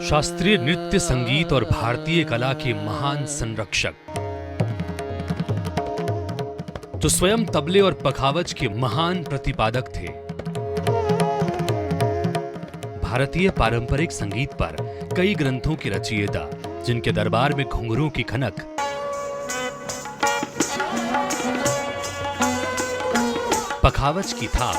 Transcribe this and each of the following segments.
शास्त्रीय नृत्य, संगीत और भारतीय कला के महान संरक्षक, जो स्वयं तबले और पखावज के महान प्रतिपादक थे। भारतीय पारंपरिक संगीत पर कई ग्रंथों के रचयिता, जिनके दरबार में घुंघरूं की खनक, पखावज की थाप,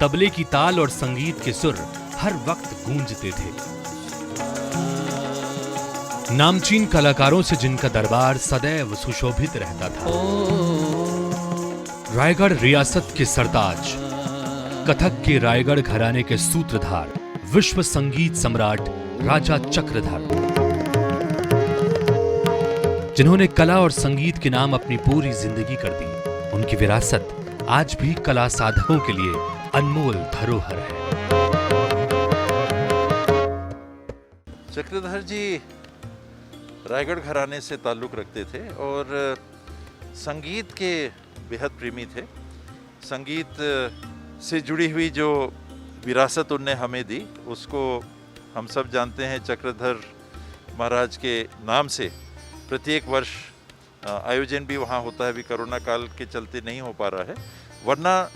तबले की ताल और संगीत के सुर हर वक्त गूंजते थे। नामचीन कलाकारों से जिनका दरबार सदैव सुशोभित रहता था। रायगढ़ रियासत के सरताज, कथक के रायगढ़ घराने के सूत्रधार, विश्व संगीत सम्राट राजा चक्रधर, जिन्होंने कला और संगीत के नाम अपनी पूरी जिंदगी कर दी, उनकी विरासत आज भी कला साधकों के लिए अनमोल धरोहर है। चक्रधर जी रायगढ़ घराने से ताल्लुक़ रखते थे और संगीत के बेहद प्रेमी थे। संगीत से जुड़ी हुई जो विरासत उनने हमें दी, उसको हम सब जानते हैं। चक्रधर महाराज के नाम से प्रत्येक वर्ष आयोजन भी वहाँ होता है। अभी कोरोना काल के चलते नहीं हो पा रहा है, वरना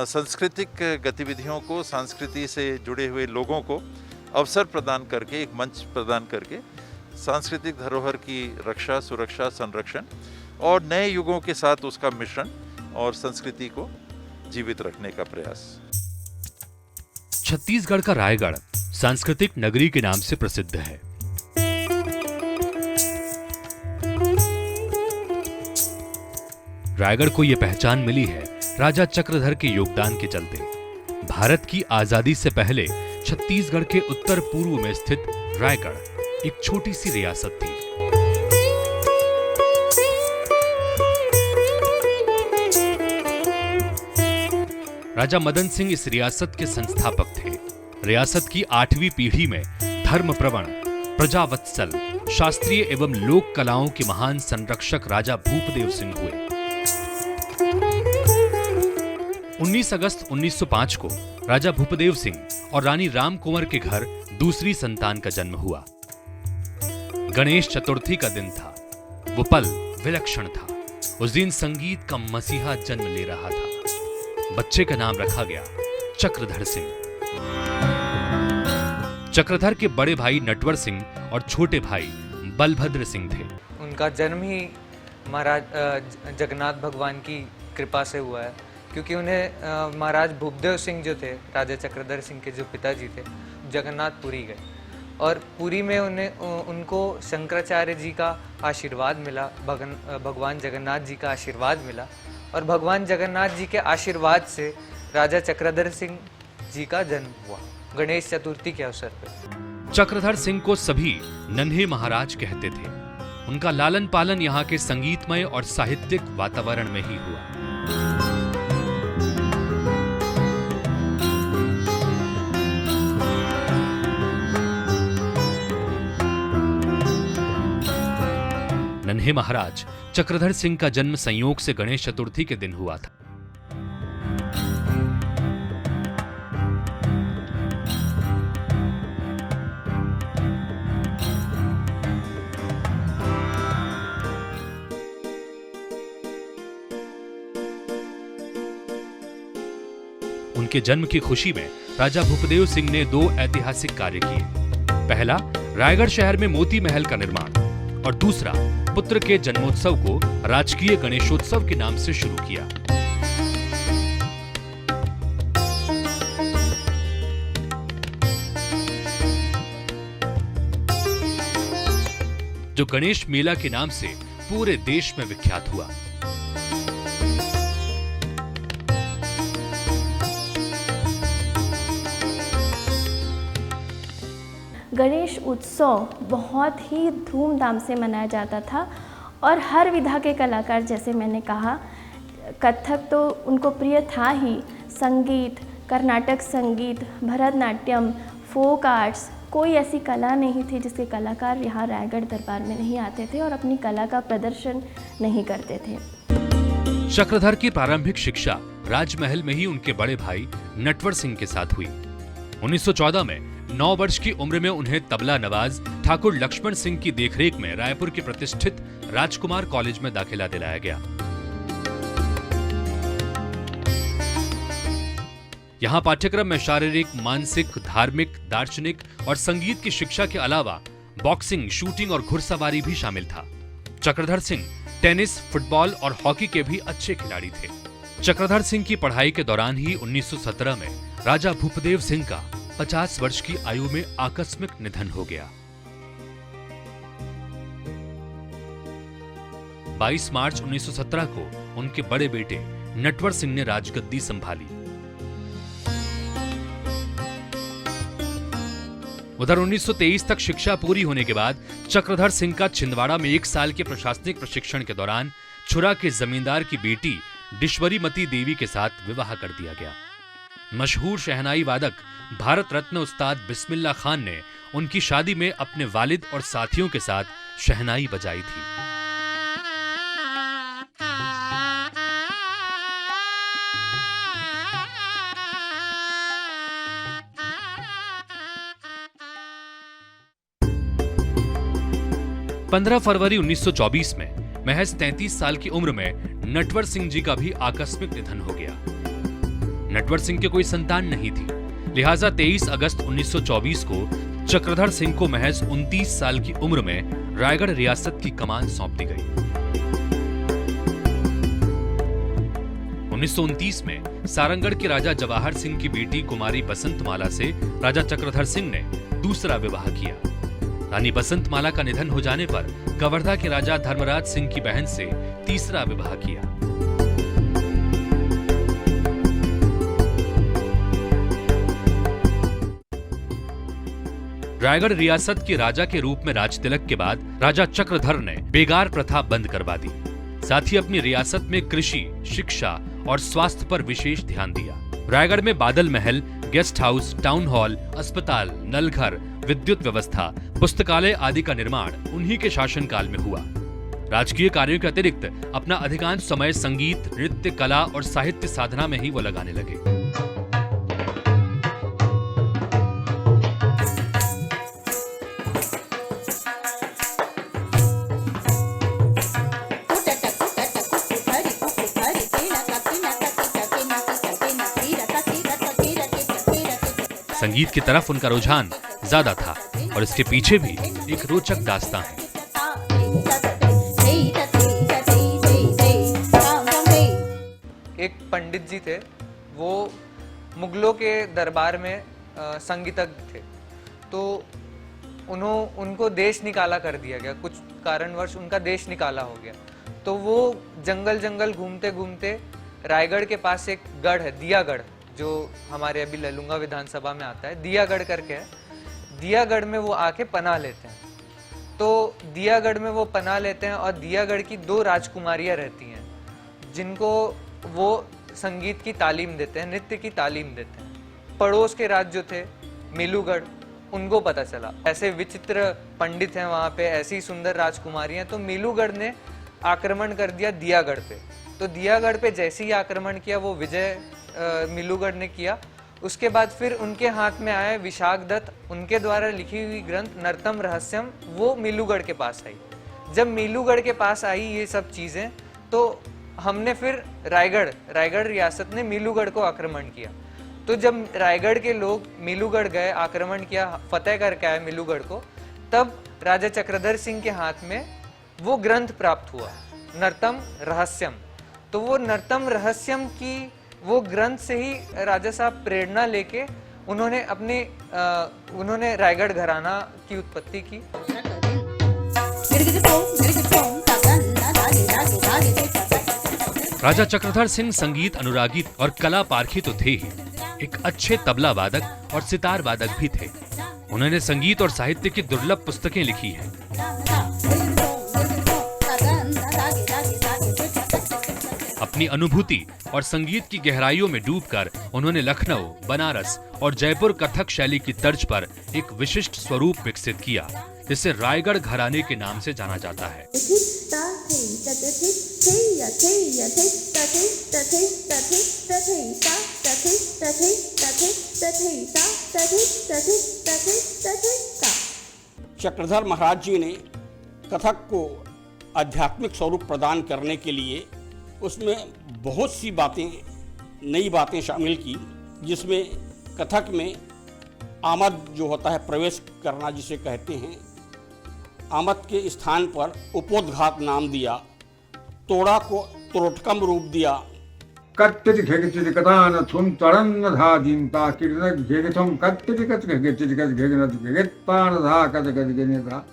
सांस्कृतिक गतिविधियों को, संस्कृति से जुड़े हुए लोगों को अवसर प्रदान करके, एक मंच प्रदान करके सांस्कृतिक धरोहर की रक्षा, सुरक्षा, संरक्षण और नए युगों के साथ उसका मिश्रण और संस्कृति को जीवित रखने का प्रयास। छत्तीसगढ़ का रायगढ़ सांस्कृतिक नगरी के नाम से प्रसिद्ध है। रायगढ़ को यह पहचान मिली है राजा चक्रधर के योगदान के चलते। भारत की आजादी से पहले छत्तीसगढ़ के उत्तर पूर्व में स्थित रायगढ़ एक छोटी सी रियासत थी। राजा मदन सिंह इस रियासत के संस्थापक थे। रियासत की 8वीं पीढ़ी में धर्मप्रवण, प्रजावत्सल, शास्त्रीय एवं लोक कलाओं के महान संरक्षक राजा भूपदेव सिंह हुए। 19 अगस्त 1905 को राजा भूपदेव सिंह और रानी राम कुंवर के घर दूसरी संतान का जन्म हुआ। गणेश चतुर्थी का दिन था। वो पल विलक्षण था। उस दिन संगीत का मसीहा जन्म ले रहा था। बच्चे का नाम रखा गया चक्रधर सिंह। चक्रधर के बड़े भाई नटवर सिंह और छोटे भाई बलभद्र सिंह थे। उनका जन्म ही महाराज जगन्नाथ भगवान की कृपा से हुआ है, क्योंकि उन्हें महाराज भूपदेव सिंह जो थे, राजा चक्रधर सिंह के जो पिताजी थे, जगन्नाथपुरी गए और पुरी में उनको शंकराचार्य जी का आशीर्वाद मिला, भगवान जगन्नाथ जी का आशीर्वाद मिला और भगवान जगन्नाथ जी के आशीर्वाद से राजा चक्रधर सिंह जी का जन्म हुआ गणेश चतुर्थी के अवसर पर। चक्रधर सिंह को सभी नन्हे महाराज कहते थे। उनका लालन पालन यहाँ के संगीतमय और साहित्यिक वातावरण में ही हुआ। नन्हे महाराज चक्रधर सिंह का जन्म संयोग से गणेश चतुर्थी के दिन हुआ था। उनके जन्म की खुशी में राजा भूपदेव सिंह ने 2 ऐतिहासिक कार्य किए। पहला, रायगढ़ शहर में मोती महल का निर्माण और दूसरा, पुत्र के जन्मोत्सव को राजकीय गणेशोत्सव के नाम से शुरू किया। जो गणेश मेला के नाम से पूरे देश में विख्यात हुआ। गणेश उत्सव बहुत ही धूमधाम से मनाया जाता था और हर विधा के कलाकार, जैसे मैंने कहा, कथक तो उनको प्रिय था ही, संगीत, कर्नाटक संगीत, भरतनाट्यम, फोक आर्ट्स, कोई ऐसी कला नहीं थी जिसके कलाकार यहाँ रायगढ़ दरबार में नहीं आते थे और अपनी कला का प्रदर्शन नहीं करते थे। चक्रधर की प्रारंभिक शिक्षा राजमहल में ही उनके बड़े भाई नटवर सिंह के साथ हुई। 1914 में 9 वर्ष की उम्र में उन्हें तबला नवाज ठाकुर लक्ष्मण सिंह की देखरेख में रायपुर के प्रतिष्ठित राजकुमार कॉलेज में दाखिला दिलाया गया। यहाँ पाठ्यक्रम में शारीरिक, मानसिक, धार्मिक, दार्शनिक और संगीत की शिक्षा के अलावा बॉक्सिंग, शूटिंग और घुड़सवारी भी शामिल था। चक्रधर सिंह टेनिस, फुटबॉल और हॉकी के भी अच्छे खिलाड़ी थे। चक्रधर सिंह की पढ़ाई के दौरान ही 1917 में राजा भूपदेव सिंह का 50 वर्ष की आयु में आकस्मिक निधन हो गया। 22 मार्च 1917 को उनके बड़े बेटे नटवर सिंह ने राजगद्दी संभाली। उधर 1923 तक शिक्षा पूरी होने के बाद चक्रधर सिंह का छिंदवाड़ा में 1 साल के प्रशासनिक प्रशिक्षण के दौरान छुरा के जमींदार की बेटी डिश्वरीमती देवी के साथ विवाह कर दिया गया। मशहूर शहनाई वादक भारत रत्न उस्ताद बिस्मिल्लाह खान ने उनकी शादी में अपने वालिद और साथियों के साथ शहनाई बजाई थी। पंद्रह फरवरी 1924 में महज 33 साल की उम्र में नटवर सिंह जी का भी आकस्मिक निधन हो गया। नटवर सिंह के कोई संतान नहीं थी, लिहाजा 23 अगस्त 1924 को चक्रधर सिंह को महज 29 साल की उम्र में रायगढ़ रियासत की कमान सौंप दी गई। 1929 में सारंगढ़ के राजा जवाहर सिंह की बेटी कुमारी बसंतमाला से राजा चक्रधर सिंह ने दूसरा विवाह किया। रानी बसंतमाला का निधन हो जाने पर कवर्धा के राजा धर्मराज सिंह की बहन से तीसरा विवाह किया। रायगढ़ रियासत के राजा के रूप में राज तिलक के बाद राजा चक्रधर ने बेगार प्रथा बंद करवा दी। साथ ही अपनी रियासत में कृषि, शिक्षा और स्वास्थ्य पर विशेष ध्यान दिया। रायगढ़ में बादल महल, गेस्ट हाउस, टाउन हॉल, अस्पताल, नलघर, विद्युत व्यवस्था, पुस्तकालय आदि का निर्माण उन्हीं के शासनकाल में हुआ। राजकीय कार्यों के अतिरिक्त अपना अधिकांश समय संगीत, नृत्य, कला और साहित्य साधना में ही वो लगाने लगे। संगीत की तरफ उनका रुझान ज्यादा था और इसके पीछे भी एक रोचक दास्तां है। एक पंडित जी थे, वो मुगलों के दरबार में संगीतज्ञ थे, तो उनको देश निकाला कर दिया गया। कुछ कारणवश उनका देश निकाला हो गया, तो वो जंगल जंगल घूमते घूमते रायगढ़ के पास एक गढ़ है, दियागढ़, जो हमारे अभी ललुंगा विधानसभा में आता है, दियागढ़ करके है। दियागढ़ में वो आके पनाह लेते हैं। तो दियागढ़ में वो पनाह लेते हैं और दियागढ़ की 2 राजकुमारियां रहती हैं, जिनको वो संगीत की तालीम देते हैं, नृत्य की तालीम देते हैं। पड़ोस के राज्य जो थे मेलूगढ़, उनको पता चला ऐसे विचित्र पंडित हैं वहाँ पे, ऐसी सुंदर राजकुमारियां, तो मेलूगढ़ ने आक्रमण कर दिया दियागढ़ पे। तो दियागढ़ पे जैसे ही आक्रमण किया, वो विजय मेलूगढ़ ने किया। उसके बाद फिर उनके हाथ में आए विशाखदत्त, उनके द्वारा लिखी हुई ग्रंथ नर्तम रहस्यम, वो मेलूगढ़ के पास आई। जब मेलूगढ़ के पास आई ये सब चीज़ें, तो हमने फिर रायगढ़ रियासत ने मेलूगढ़ को आक्रमण किया। तो जब रायगढ़ के लोग मेलूगढ़ गए, आक्रमण किया, फतेह करके आए मेलूगढ़ को, तब राजा चक्रधर सिंह के हाथ में वो ग्रंथ प्राप्त हुआ, नर्तम रहस्यम। तो वो नर्तम रहस्यम की वो ग्रंथ से ही राजा साहब प्रेरणा लेके उन्होंने रायगढ़ घराना की उत्पत्ति की। राजा चक्रधर सिंह संगीत अनुरागी और कला पारखी तो थे ही, एक अच्छे तबला वादक और सितार वादक भी थे। उन्होंने संगीत और साहित्य की दुर्लभ पुस्तकें लिखी हैं। अपनी अनुभूति और संगीत की गहराइयों में डूबकर उन्होंने लखनऊ, बनारस और जयपुर कथक शैली की तर्ज पर एक विशिष्ट स्वरूप विकसित किया, जिसे रायगढ़ घराने के नाम से जाना जाता है। चक्रधर महाराज जी ने कथक को आध्यात्मिक स्वरूप प्रदान करने के लिए उसमें बहुत सी बातें, नई बातें शामिल की, जिसमें कथक में आमद जो होता है, प्रवेश करना जिसे कहते हैं, आमद के स्थान पर उपोद्घात नाम दिया, तोड़ा को त्रोटकम रूप दिया। कत्तिति घेगचिति कथान थुन तरन्न धा जिंता किरन घेगथम कत्तिति कत घेगचिति कत घेगनत घेगतान धा कत कत घेगता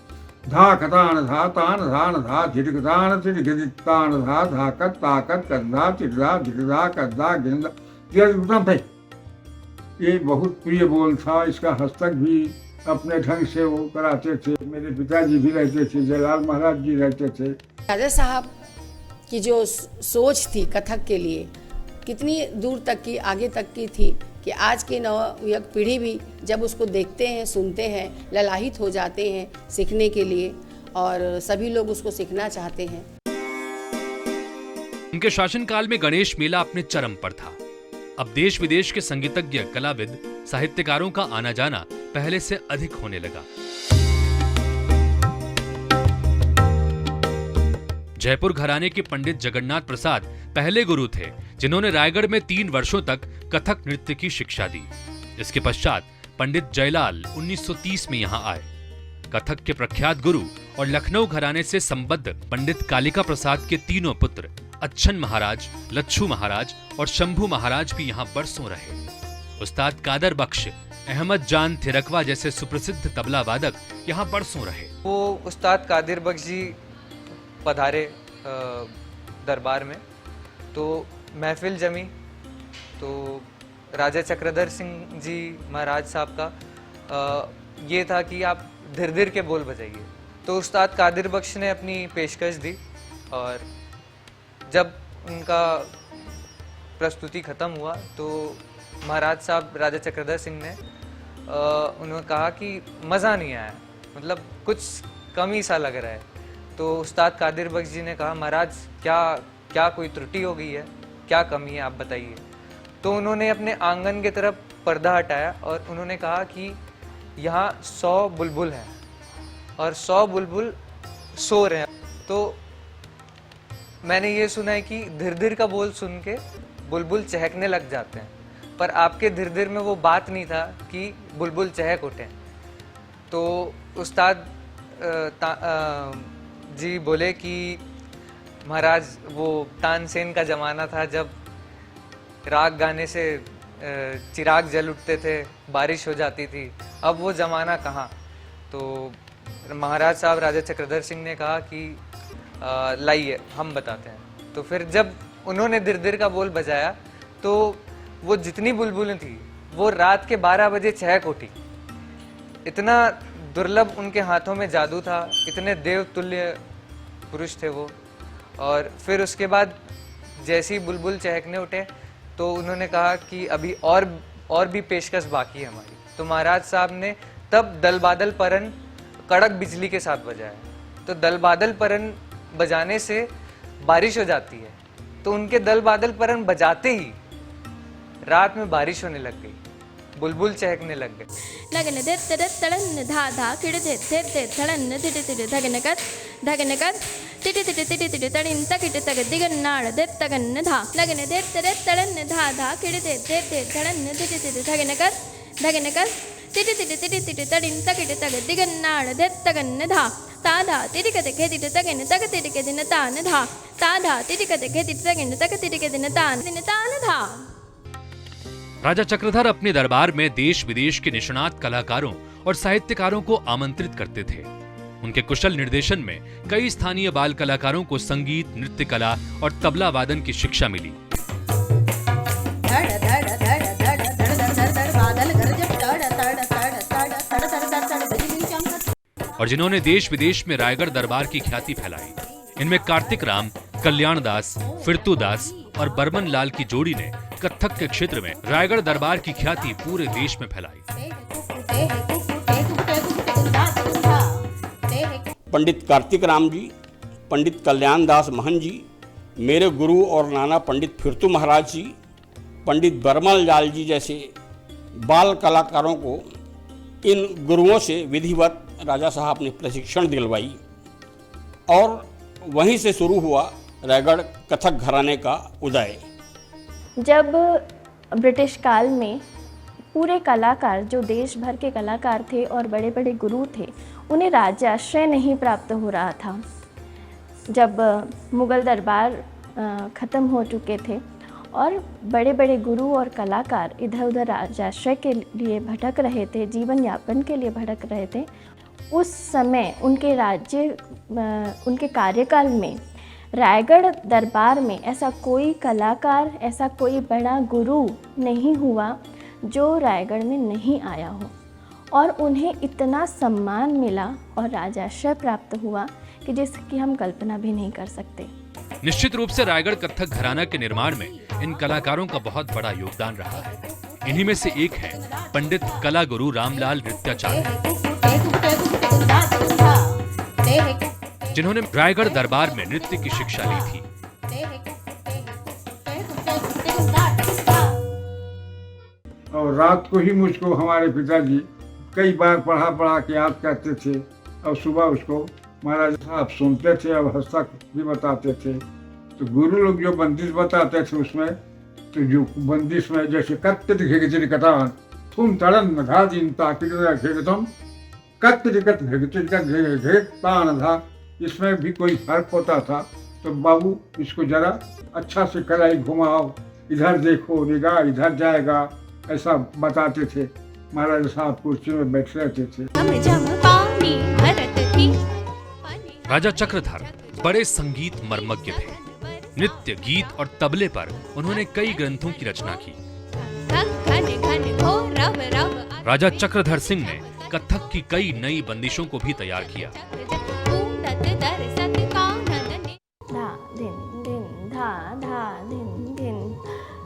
धा कतान धा तान धान धा झिटकतान झिटकतान धा धा कत ताकत कद्धा चिटधा झिटधा कद्धा घेंदा। ये उत्तम थे। ये बहुत प्रिय बोल था। इसका हस्तक भी अपने ढंग से वो कराते थे। मेरे पिताजी भी रहते थे, जयलाल महाराज जी रहते थे। राजा साहब की जो सोच थी कथक के लिए, कितनी दूर तक की, आगे तक की थी कि आज के नवयुवक पीढ़ी भी जब उसको देखते हैं, सुनते हैं, ललाहित हो जाते हैं सीखने के लिए, और सभी लोग उसको सीखना चाहते हैं। उनके शासनकाल में गणेश मेला अपने चरम पर था। अब देश विदेश के संगीतज्ञ, कलाविद, साहित्यकारों का आना जाना पहले से अधिक होने लगा। जयपुर घराने के पंडित जगन्नाथ प्रसाद पहले गुरु थे जिन्होंने रायगढ़ में 3 वर्षों तक कथक नृत्य की शिक्षा दी। इसके पश्चात पंडित जयलाल 1930 में यहाँ आए। कथक के प्रख्यात गुरु और लखनऊ घराने से संबद्ध पंडित कालिका प्रसाद के तीनों पुत्र अच्छन महाराज, लच्छू महाराज और शंभू महाराज भी यहाँ बरसों रहे। उस्ताद कादर बख्श, अहमद जान थिरकवा जैसे सुप्रसिद्ध तबला वादक यहाँ बरसों रहे। वो उस्ताद कादिर बख्श जी पधारे दरबार में, तो महफिल जमी। तो राजा चक्रधर सिंह जी महाराज साहब का ये था कि आप धीरे धीरे के बोल बजाइए। तो उस्ताद कादिर बख्श ने अपनी पेशकश दी, और जब उनका प्रस्तुति ख़त्म हुआ तो महाराज साहब राजा चक्रधर सिंह ने उन्होंने कहा कि मज़ा नहीं आया, मतलब कुछ कमी सा लग रहा है। तो उस्ताद कादिर बख्श जी ने कहा, महाराज क्या कोई त्रुटि हो गई है, क्या कमी है, आप बताइए। तो उन्होंने अपने आंगन की तरफ पर्दा हटाया और उन्होंने कहा कि यहाँ 100 बुलबुल हैं और 100 बुलबुल सो रहे हैं। तो मैंने ये सुना है कि धीर धीर का बोल सुन के बुलबुल चहकने लग जाते हैं, पर आपके धीर धीर में वो बात नहीं था कि बुलबुल चहक उठे। तो उस्ताद जी बोले कि महाराज, वो तानसेन का ज़माना था जब राग गाने से चिराग जल उठते थे, बारिश हो जाती थी, अब वो ज़माना कहाँ। तो महाराज साहब राजा चक्रधर सिंह ने कहा कि लाइए हम बताते हैं। तो फिर जब उन्होंने धीर धीर का बोल बजाया तो वो जितनी बुलबुलें थी वो रात के 12 बजे चहक उठी। इतना दुर्लभ उनके हाथों में जादू था, इतने देवतुल्य पुरुष थे वो। और फिर उसके बाद जैसे ही बुलबुल चहकने उठे तो उन्होंने कहा कि अभी और भी पेशकश बाकी है हमारी। तो महाराज साहब ने तब दल बादल परन कड़क बिजली के साथ बजाया। तो दल बादल परन बजाने से बारिश हो जाती है, तो उनके दल बादल परन बजाते ही रात में बारिश होने लग गई, बुलबुल चहकने लग गए। लगन दे तड़े तड़न धा धा किड़ दे दे तड़न तिटे तिटे धगनकत धगनकत तिटे तिटे तिटे तिटे तड़िन तकिटे तग दिगन्नाड़ दे तगन धा। लगन दे तड़े तड़न धा धा किड़ दे दे तड़न तिटे तिटे धगनकत धगनकत तिटे तिटे तिटे तिटे तड़िन तकिटे तग दिगन्नाड़ दे तगन धा। ताधा तिटिकते खेतिटे तगन तग तिटिके दिन तान धा। ताधा तिटिकते खेतिटे तगन तग तिटिके दिन तान धा। राजा चक्रधर अपने दरबार में देश विदेश के निष्णात कलाकारों और साहित्यकारों को आमंत्रित करते थे। उनके कुशल निर्देशन में कई स्थानीय बाल कलाकारों को संगीत, नृत्य कला और तबला वादन की शिक्षा मिली। और जिन्होंने देश विदेश में रायगढ़ दरबार की ख्याति फैलाई। इनमें कार्तिक राम, कल्याण दास, फिरतू दास और बर्मन लाल की जोड़ी ने कथक के क्षेत्र में रायगढ़ दरबार की ख्याति पूरे देश में फैलाई। पंडित कार्तिक राम जी, पंडित कल्याण दास महन जी, मेरे गुरु और नाना पंडित फिरतू महाराज जी, पंडित बरमल लाल जी जैसे बाल कलाकारों को इन गुरुओं से विधिवत राजा साहब ने प्रशिक्षण दिलवाई और वहीं से शुरू हुआ रायगढ़ कथक घराने का उदय। जब ब्रिटिश काल में पूरे कलाकार, जो देश भर के कलाकार थे और बड़े बड़े गुरु थे, उन्हें राजाश्रय नहीं प्राप्त हो रहा था। जब मुग़ल दरबार ख़त्म हो चुके थे और बड़े बड़े गुरु और कलाकार इधर उधर राजाश्रय के लिए भटक रहे थे, जीवन यापन के लिए भटक रहे थे, उस समय उनके कार्यकाल में रायगढ़ दरबार में ऐसा कोई कलाकार, ऐसा कोई बड़ा गुरु नहीं हुआ जो रायगढ़ में नहीं आया हो और उन्हें इतना सम्मान मिला और राजाश्रय प्राप्त हुआ कि जिसकी हम कल्पना भी नहीं कर सकते। निश्चित रूप से रायगढ़ कथक घराना के निर्माण में इन कलाकारों का बहुत बड़ा योगदान रहा है। इन्हीं में से एक है पंडित कला गुरु रामलाल नृत्याचार्य, जिन्होंने रायगढ़ दरबार में नृत्य की शिक्षा ली थी। और रात को ही मुझको हमारे पिताजी कई बार पढ़ा के याद करते थे और सुबह उसको महाराज साहब सुनते थे और हस्तक भी बताते थे। तो गुरु लोग जो बंदिश बताते थे उसमें, तो जो बंदिश में जैसे कत्ते दिखेगे कटान तुम तड़न धा दिन ताकि तान था, इसमें भी कोई फर्क होता था। तो बाबू इसको जरा अच्छा से कलाई घुमाओ, इधर देखो, निगाह इधर जाएगा, ऐसा बताते थे। महाराज साहब कुर्सी में बैठ रहते थे। राजा चक्रधर बड़े संगीत मर्मज्ञ थे। नृत्य, गीत और तबले पर उन्होंने कई ग्रंथों की रचना की। राजा चक्रधर सिंह ने कथक की कई नई बंदिशों को भी तैयार किया। धा दिन दिन धा धा दिन दिन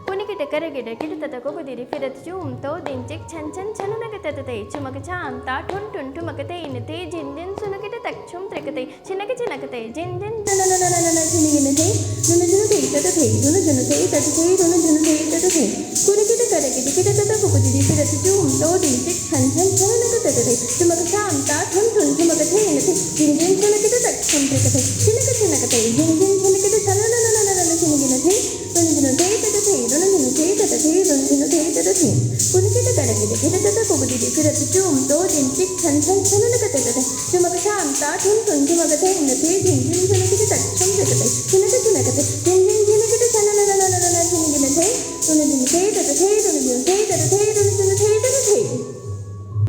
कुनिकिट करगिट किट ततको कुदिरि फिरत चूम तो दिन चिक छन छन छननक ततते चुमक छाम ता ठुन ठुन ठुमकते इनते जिन दिन सुनकिट तक्षुम त्रिकते छिनक छिनकते जिन दिन ननननननन छिनिगिनते नुनजुनते ततते नुनजुनते ततते नुनजुनते ततते कुनिकिट करगिट किट ततको कुदिरि फिरत चूम तो दिन चिक छन छन छननक ततते चुमक छाम ता ठुन ठुन ठुमकते इनते जिन दिन सुनकिट तक्षुम त्रिकते छिनक छिनकते जिन दिन सुनकिट छनननननन छिनिगिनते नुनजुनते ततते नुनजुनते ततते नुनजुनते ततते कुनिकिट करगिट किट ततको कुदिरि फिरत चूम तो दिन चिक छन छन छननक ततते चुमक छाम ता ठुन ठुन ठुमकते इनते जिन दिन सुनकिट तक्षुम त्रिकते छिनक छिनकते जिन दिन सुनकिट छनननननन छिनिगिनते नुनजुनते ततते नुनजुनते ततते नुनजुनते ततते।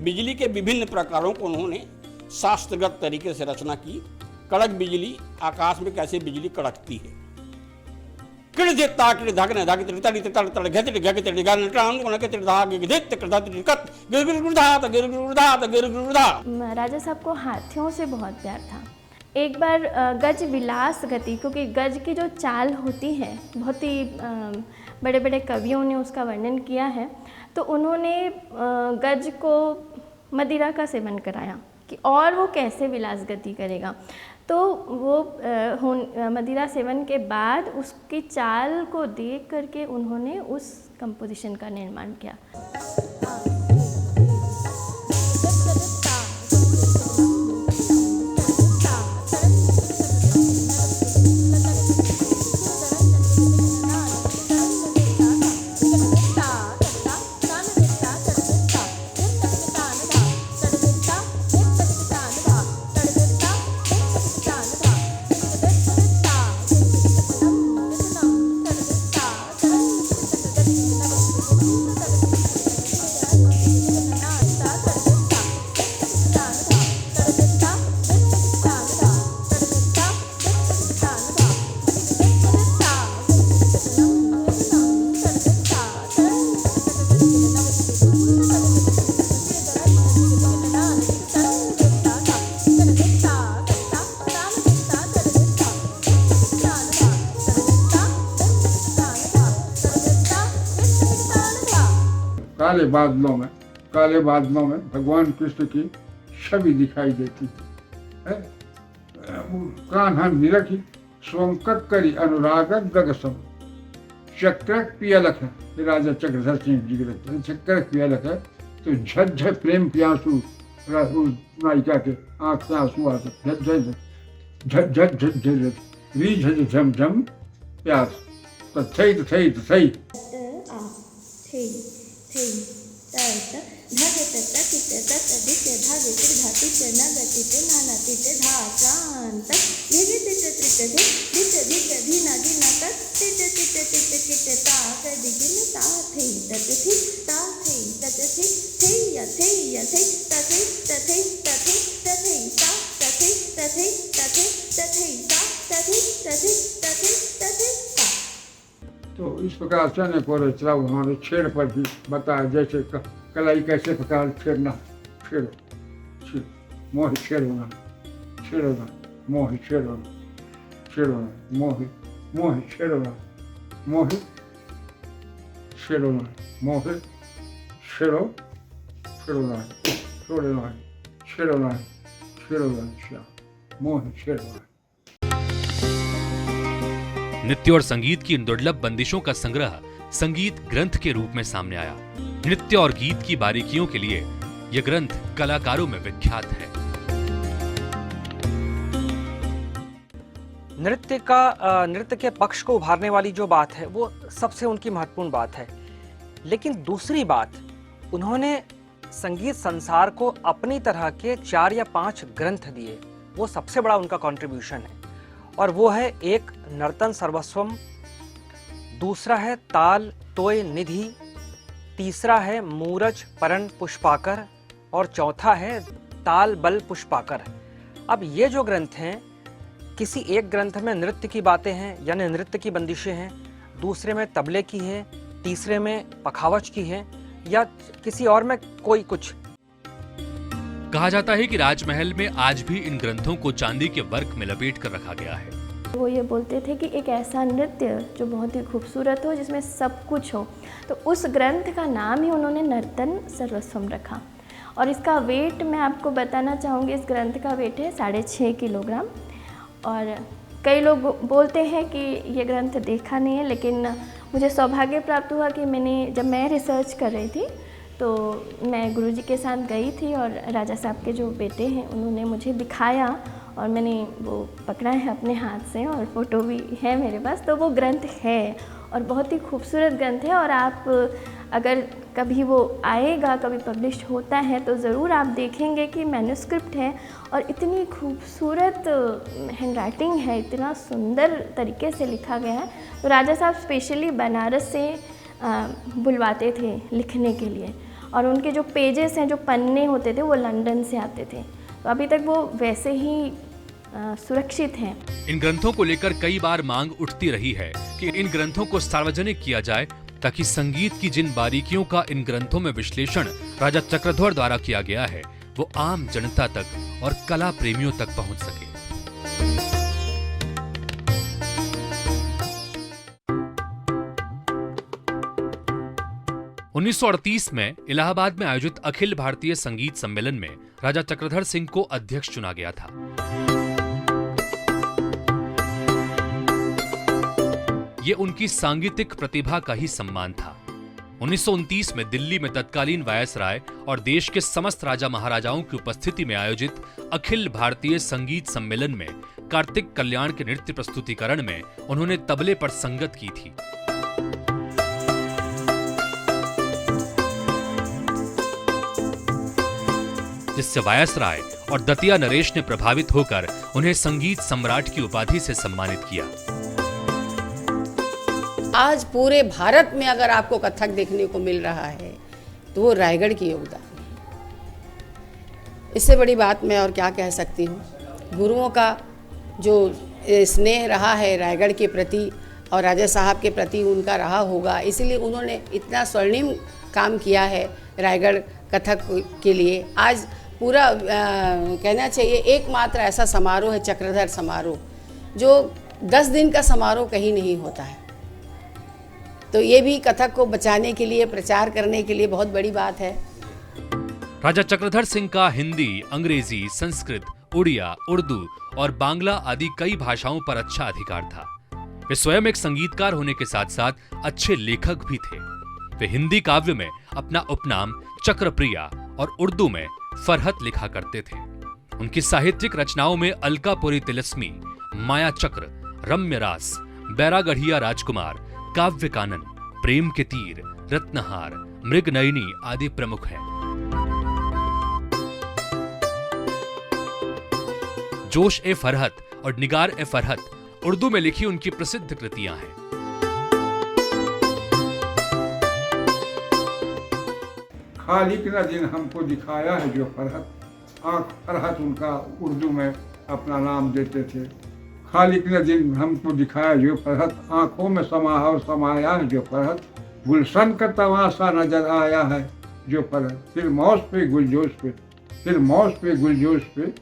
बिजली के विभिन्न प्रकारों को उन्होंने शास्त्रगत तरीके से रचना की। कड़क बिजली, आकाश में कैसे बिजली कड़कती है। राजा साहब को हाथियों से बहुत प्यार था। एक बार गज विलास गति, क्योंकि गज की जो चाल होती है, बहुत ही बड़े बड़े कवियों ने उसका वर्णन किया है, तो उन्होंने गज को मदिरा का सेवन कराया कि और वो कैसे विलास गति करेगा। तो वो मदिरा सेवन के बाद उसकी चाल को देख करके उन्होंने उस कंपोजिशन का निर्माण किया। काले बादलों में भगवान कृष्ण की छवि दिखाई देती है। कान्हा निरखी स्वयं करी अनुराग गगसम। चक्र पियलक है, राजा चक्रधर सिंह जी के लगते हैं, चक्र पियलक है तो झझ प्रेम प्यासु नायिका के आंख से आंसू आते, झझ झझ झझ झझ री झझ झम झम प्यास तथई तथई तथई। तो इस प्रकार से अनेक और रचना उन्होंने छेड़ पर भी बताया, जैसे कलाई कैसे प्रकार छेड़ना, छेड़ो छेड़ मोह छेड़ना, छेड़ना मोह छेड़ना, छेड़ना मोह मोह छेड़ना, मोह छेड़ना, मोह छेड़ो छेड़ना छोड़ना छेड़ना छेड़ना मोह छेड़ना। नृत्य और संगीत की इन दुर्लभ बंदिशों का संग्रह संगीत ग्रंथ के रूप में सामने आया। नृत्य और गीत की बारीकियों के लिए यह ग्रंथ कलाकारों में विख्यात है। नृत्य के पक्ष को उभारने वाली जो बात है वो सबसे उनकी महत्वपूर्ण बात है। लेकिन दूसरी बात, उन्होंने संगीत संसार को अपनी तरह के 4 या 5 ग्रंथ दिए, वो सबसे बड़ा उनका कंट्रीब्यूशन है। और वो है एक नर्तन सर्वस्वम, दूसरा है ताल तोय निधि, तीसरा है मूरज परण पुष्पाकर और चौथा है ताल बल पुष्पाकर। अब ये जो ग्रंथ हैं, किसी एक ग्रंथ में नृत्य की बातें हैं यानी नृत्य की बंदिशें हैं, दूसरे में तबले की है, तीसरे में पखावज की है, या किसी और में कोई कुछ। कहा जाता है कि राजमहल में आज भी इन ग्रंथों को चांदी के वर्क में लपेट कर रखा गया है। वो ये बोलते थे कि एक ऐसा नृत्य जो बहुत ही खूबसूरत हो, जिसमें सब कुछ हो, तो उस ग्रंथ का नाम ही उन्होंने नर्तन सर्वस्वम रखा। और इसका वेट मैं आपको बताना चाहूँगी, इस ग्रंथ का वेट है 6.5 किलोग्राम। और कई लोग बोलते हैं कि ये ग्रंथ देखा नहीं है, लेकिन मुझे सौभाग्य प्राप्त हुआ कि जब मैं रिसर्च कर रही थी तो मैं गुरुजी के साथ गई थी और राजा साहब के जो बेटे हैं उन्होंने मुझे दिखाया और मैंने वो पकड़ा है अपने हाथ से और फ़ोटो भी है मेरे पास। तो वो ग्रंथ है और बहुत ही खूबसूरत ग्रंथ है। और आप अगर कभी वो आएगा, कभी पब्लिश होता है, तो ज़रूर आप देखेंगे कि मैन्युस्क्रिप्ट है और इतनी खूबसूरत हैंडराइटिंग है, इतना सुंदर तरीके से लिखा गया है। तो राजा साहब स्पेशली बनारस से बुलवाते थे लिखने के लिए, और उनके जो पेजेस हैं, जो पन्ने होते थे, वो लंदन से आते थे। तो अभी तक वो वैसे ही सुरक्षित हैं। इन ग्रंथों को लेकर कई बार मांग उठती रही है कि इन ग्रंथों को सार्वजनिक किया जाए, ताकि संगीत की जिन बारीकियों का इन ग्रंथों में विश्लेषण राजा चक्रधर द्वारा किया गया है, वो आम जनता तक और कला प्रेमियों तक पहुंच सके। 1938 में इलाहाबाद में आयोजित अखिल भारतीय संगीत सम्मेलन में राजा चक्रधर सिंह को अध्यक्ष चुना गया था। ये उनकी सांगीतिक प्रतिभा का ही सम्मान था। 1929 में दिल्ली में तत्कालीन वायसराय और देश के समस्त राजा महाराजाओं की उपस्थिति में आयोजित अखिल भारतीय संगीत सम्मेलन में कार्तिक कल्याण के नृत्य प्रस्तुतिकरण में उन्होंने तबले पर संगत की थी। जिससे वायसराय और दतिया नरेश ने प्रभावित होकर उन्हें संगीत सम्राट की उपाधि से सम्मानित किया। आज पूरे भारत में अगर आपको कथक देखने को मिल रहा है तो वो रायगढ़ की योगदान है। इससे बड़ी बात मैं और क्या कह सकती हूँ। गुरुओं का जो स्नेह रहा है रायगढ़ के प्रति और राजा साहब के प्रति उनका रहा होगा, इसलिए उन्होंने इतना स्वर्णिम काम किया है रायगढ़ कथक के लिए। आज पूरा कहना चाहिए एकमात्र ऐसा समारोह है चक्रधर समारोह, जो 10 दिन का समारोह कहीं नहीं होता है। तो ये भी कथक को बचाने के लिए, प्रचार करने के लिए बहुत बड़ी बात है। राजा चक्रधर सिंह का हिंदी, अंग्रेजी, संस्कृत, उड़िया, उर्दू और बांग्ला आदि कई भाषाओं पर अच्छा अधिकार था। वे स्वयं एक संगीतकार होने के साथ साथ अच्छे लेखक भी थे। वे हिंदी काव्य में अपना उपनाम चक्रप्रिया और उर्दू में फरहत लिखा करते थे। उनकी साहित्यिक रचनाओं में अलकापुरी तिलस्मी, माया चक्र, रम्य रास, बैरागढ़िया राजकुमार, काव्य कानन, प्रेम के तीर, रत्नहार, मृगनयनी आदि प्रमुख हैं। जोश ए फरहत और निगार ए फरहत उर्दू में लिखी उनकी प्रसिद्ध कृतियां हैं। खालिक ने दिन हमको दिखाया है जो फरहत, आँख फरहत उनका उर्दू में अपना नाम देते थे। खालिक ने दिन हमको दिखाया जो फरहत, आँखों में समाया है जो फरहत, गुलशन का तमाशा नजर आया है जो फरहत, फिर मौज पे गुलजोश पे, फिर मौज पे गुलजोश पे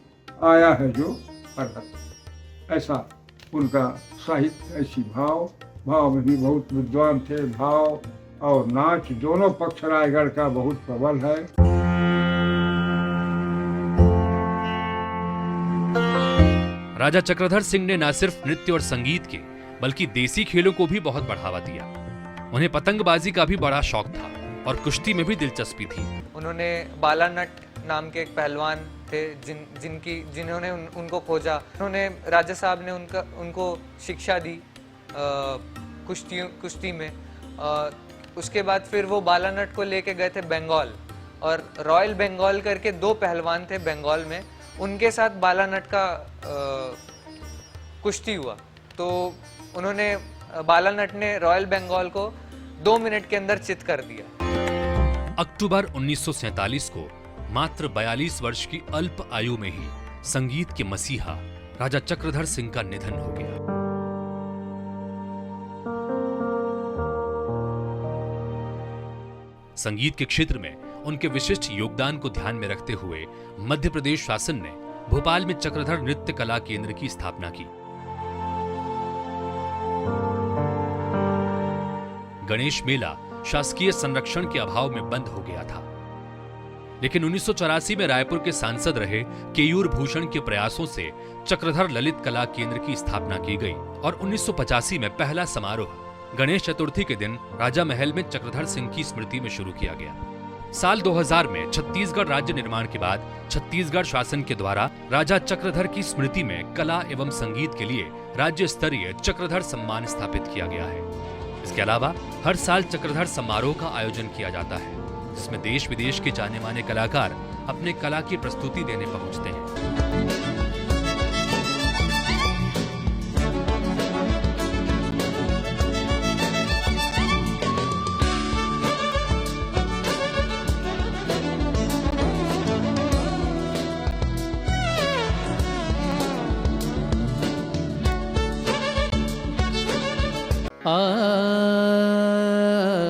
आया है जो फरहत। ऐसा उनका साहित्य, ऐसी भाव में भी बहुत विद्वान थे। भाव और नाच दोनों पक्ष रायगढ़ का बहुत प्रबल है। राजा चक्रधर सिंह ने न सिर्फ नृत्य और संगीत के बल्कि देसी खेलों को भी बहुत बढ़ावा दिया। उन्हें पतंगबाजी का भी बड़ा शौक था और कुश्ती में भी दिलचस्पी थी। उन्होंने बालानट नाम के एक पहलवान थे जिन्होंने उनको खोजा। उन्होंने राजा साहब ने उनको शिक्षा दी कुश्ती में। उसके बाद फिर वो बालानट को लेके गए थे बंगाल, और रॉयल बंगाल करके 2 पहलवान थे बंगाल में, उनके साथ बालानट का कुश्ती हुआ। तो उन्होंने बालानट ने रॉयल बंगाल को 2 मिनट के अंदर चित कर दिया। अक्टूबर 1947 को मात्र 42 वर्ष की अल्प आयु में ही संगीत के मसीहा राजा चक्रधर सिंह का निधन हो गया। संगीत के क्षेत्र में उनके विशिष्ट योगदान को ध्यान में रखते हुए मध्य प्रदेश शासन ने भोपाल में चक्रधर नृत्य कला केंद्र की स्थापना की। गणेश मेला शासकीय संरक्षण के अभाव में बंद हो गया था, लेकिन 1984 में रायपुर के सांसद रहे केयूर भूषण के प्रयासों से चक्रधर ललित कला केंद्र की स्थापना की गई और 1985 में पहला समारोह गणेश चतुर्थी के दिन राजा महल में चक्रधर सिंह की स्मृति में शुरू किया गया। साल 2000 में छत्तीसगढ़ राज्य निर्माण के बाद छत्तीसगढ़ शासन के द्वारा राजा चक्रधर की स्मृति में कला एवं संगीत के लिए राज्य स्तरीय चक्रधर सम्मान स्थापित किया गया है। इसके अलावा हर साल चक्रधर समारोह का आयोजन किया जाता है, जिसमें देश विदेश के जाने माने कलाकार अपने कला की प्रस्तुति देने पहुंचते हैं।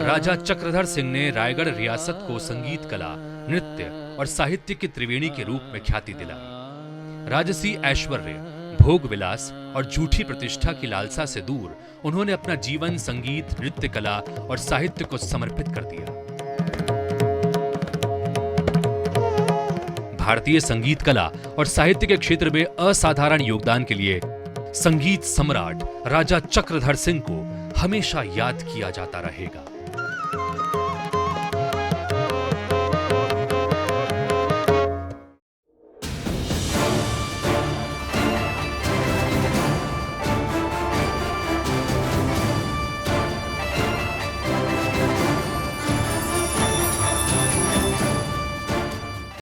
राजा चक्रधर सिंह ने रायगढ़ रियासत को संगीत कला, नृत्य और साहित्य की त्रिवेणी के रूप में ख्याति दिलाई। राजसी ऐश्वर्य, भोग विलास और झूठी प्रतिष्ठा की लालसा से दूर उन्होंने अपना जीवन संगीत, नृत्य कला और साहित्य को समर्पित कर दिया। भारतीय संगीत कला और साहित्य के क्षेत्र में असाधारण योगदान के लिए संगीत सम्राट राजा चक्रधर सिंह को हमेशा याद किया जाता रहेगा।